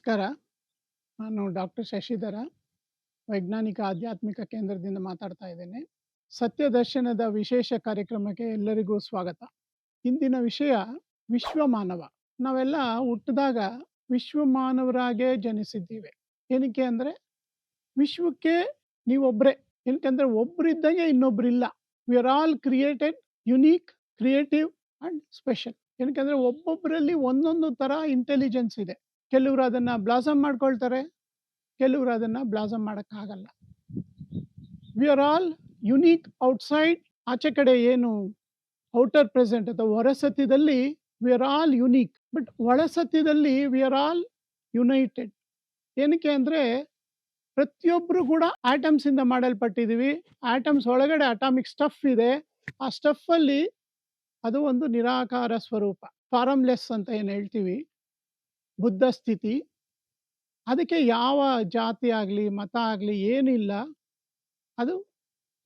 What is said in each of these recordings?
ನಮಸ್ಕಾರ. ನಾನು ಡಾಕ್ಟರ್ ಶಶಿಧರ, ವೈಜ್ಞಾನಿಕ ಆಧ್ಯಾತ್ಮಿಕ ಕೇಂದ್ರದಿಂದ ಮಾತಾಡ್ತಾ ಇದ್ದೇನೆ. ಸತ್ಯದರ್ಶನದ ವಿಶೇಷ ಕಾರ್ಯಕ್ರಮಕ್ಕೆ ಎಲ್ಲರಿಗೂ ಸ್ವಾಗತ. ಇಂದಿನ ವಿಷಯ ವಿಶ್ವಮಾನವ. ನಾವೆಲ್ಲ ಹುಟ್ಟಿದಾಗ ವಿಶ್ವಮಾನವರಾಗೇ ಜನಿಸಿದ್ದೀವಿ. ಏನಕ್ಕೆ ಅಂದರೆ ವಿಶ್ವಕ್ಕೆ ನೀವೊಬ್ಬರೇ. ಏನಕ್ಕಂದರೆ ಒಬ್ಬರಿದ್ದಂಗೆ ಇನ್ನೊಬ್ಬರಿಲ್ಲ. We are all created unique, creative and special. ಏನಕ್ಕಂದರೆ ಒಬ್ಬೊಬ್ಬರಲ್ಲಿ ಒಂದೊಂದು ಥರ ಇಂಟೆಲಿಜೆನ್ಸ್ ಇದೆ. ಕೆಲವರು ಅದನ್ನು ಬ್ಲಾಸಮ್ ಮಾಡ್ಕೊಳ್ತಾರೆ, ಕೆಲವರು ಅದನ್ನು ಬ್ಲಾಸಮ್ ಮಾಡೋಕ್ಕಾಗಲ್ಲ. We are all unique outside. ಆಚೆ ಕಡೆ ಏನು ಔಟರ್ ಪ್ರೆಸೆಂಟ್ ಅಥವಾ ಹೊರಸತ್ಯದಲ್ಲಿ we are all unique, but ಒಳಸತ್ಯದಲ್ಲಿ ವಿ ಆರ್ ಆಲ್ ಯುನೈಟೆಡ್. ಏನಕ್ಕೆ ಅಂದರೆ ಪ್ರತಿಯೊಬ್ಬರು ಕೂಡ ಆಟಮ್ಸ್ ಇಂದ ಮಾಡಲ್ಪಟ್ಟಿದ್ದೀವಿ. ಆಟಮ್ಸ್ ಒಳಗಡೆ ಅಟಾಮಿಕ್ ಸ್ಟಫ್ ಇದೆ. ಆ ಸ್ಟಫಲ್ಲಿ ಅದು ಒಂದು ನಿರಾಕಾರ ಸ್ವರೂಪ, ಫಾರಮ್ಲೆಸ್ ಅಂತ ಏನು ಹೇಳ್ತೀವಿ, ಬುದ್ಧ ಸ್ಥಿತಿ. ಅದಕ್ಕೆ ಯಾವ ಜಾತಿ ಆಗಲಿ ಮತ ಆಗಲಿ ಏನಿಲ್ಲ, ಅದು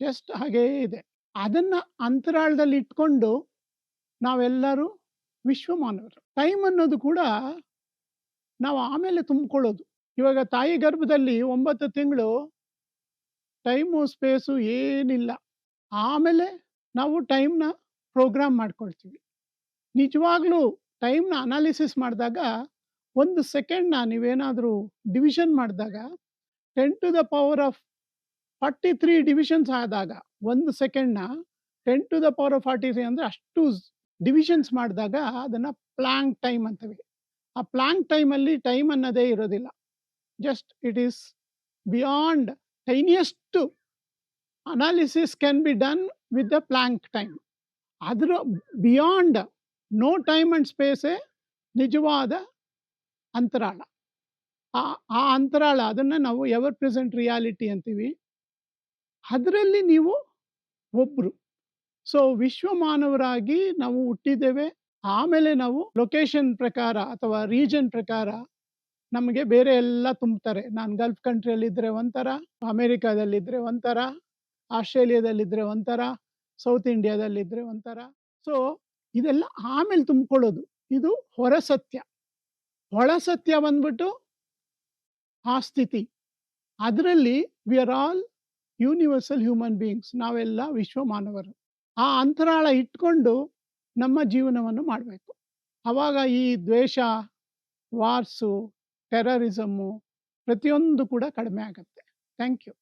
ಜಸ್ಟ್ ಹಾಗೇ ಇದೆ. ಅದನ್ನು ಅಂತರಾಳದಲ್ಲಿ ಇಟ್ಕೊಂಡು ನಾವೆಲ್ಲರೂ ವಿಶ್ವಮಾನವರು. ಟೈಮ್ ಅನ್ನೋದು ಕೂಡ ನಾವು ಆಮೇಲೆ ತುಂಬಿಕೊಳ್ಳೋದು. ಇವಾಗ ತಾಯಿ ಗರ್ಭದಲ್ಲಿ 9 ತಿಂಗಳು ಟೈಮು ಸ್ಪೇಸು ಏನಿಲ್ಲ. ಆಮೇಲೆ ನಾವು ಟೈಮ್ನ ಪ್ರೋಗ್ರಾಮ್ ಮಾಡ್ಕೊಳ್ತೀವಿ. ನಿಜವಾಗ್ಲೂ ಟೈಮ್ನ ಅನಾಲಿಸಿಸ್ ಮಾಡಿದಾಗ 1 ಸೆಕೆಂಡ್ನ ನೀವೇನಾದರೂ ಡಿವಿಷನ್ ಮಾಡಿದಾಗ 10⁻43 ಡಿವಿಷನ್ಸ್ ಆದಾಗ 1 ಸೆಕೆಂಡ್ನ 10⁻43 ಅಂದರೆ ಅಷ್ಟು ಡಿವಿಷನ್ಸ್ ಮಾಡಿದಾಗ ಅದನ್ನು ಪ್ಲಾಂಕ್ ಟೈಮ್ ಅಂತೀವಿ. ಆ ಪ್ಲಾಂಕ್ ಟೈಮಲ್ಲಿ ಟೈಮ್ ಅನ್ನೋದೇ ಇರೋದಿಲ್ಲ. Just it is beyond tiniest analysis can be done with the Planck time. ಅದರ ಬಿಯಾಂಡ್ ನೋ ಟೈಮ್ ಆ್ಯಂಡ್ ಸ್ಪೇಸೇ ನಿಜವಾದ ಅಂತರಾಳ. ಆ ಅಂತರಾಳ, ಅದನ್ನು ನಾವು ಎವರ್ ಪ್ರೆಸೆಂಟ್ ರಿಯಾಲಿಟಿ ಅಂತೀವಿ. ಅದರಲ್ಲಿ ನೀವು ಒಬ್ಬರು. ಸೊ ವಿಶ್ವಮಾನವರಾಗಿ ನಾವು ಹುಟ್ಟಿದ್ದೇವೆ. ಆಮೇಲೆ ನಾವು ಲೊಕೇಶನ್ ಪ್ರಕಾರ ಅಥವಾ ರೀಜನ್ ಪ್ರಕಾರ ನಮಗೆ ಬೇರೆ ಎಲ್ಲ ತುಂಬ್ತಾರೆ. ನಾನು ಗಲ್ಫ್ ಕಂಟ್ರಿಯಲ್ಲಿದ್ದರೆ ಒಂಥರ, ಅಮೇರಿಕಾದಲ್ಲಿದ್ದರೆ ಒಂಥರ, ಆಸ್ಟ್ರೇಲಿಯಾದಲ್ಲಿದ್ದರೆ ಒಂಥರ, ಸೌತ್ ಇಂಡಿಯಾದಲ್ಲಿದ್ದರೆ ಒಂಥರ. ಸೊ ಇದೆಲ್ಲ ಆಮೇಲೆ ತುಂಬಿಕೊಳ್ಳೋದು. ಇದು ಹೊರಸತ್ಯ. ಒಳಸತ್ಯ ಬಂದ್ಬಿಟ್ಟು ಆ ಸ್ಥಿತಿ. ಅದರಲ್ಲಿ V are all universal human beings. ನಾವೆಲ್ಲ ವಿಶ್ವಮಾನವರು. ಆ ಅಂತರಾಳ ಇಟ್ಕೊಂಡು ನಮ್ಮ ಜೀವನವನ್ನು ಮಾಡಬೇಕು. ಆವಾಗ ಈ ದ್ವೇಷ, ವಾರ್ಸು, ಟೆರರಿಸಮ್ಮು ಪ್ರತಿಯೊಂದು ಕೂಡ ಕಡಿಮೆ ಆಗುತ್ತೆ. Thank you.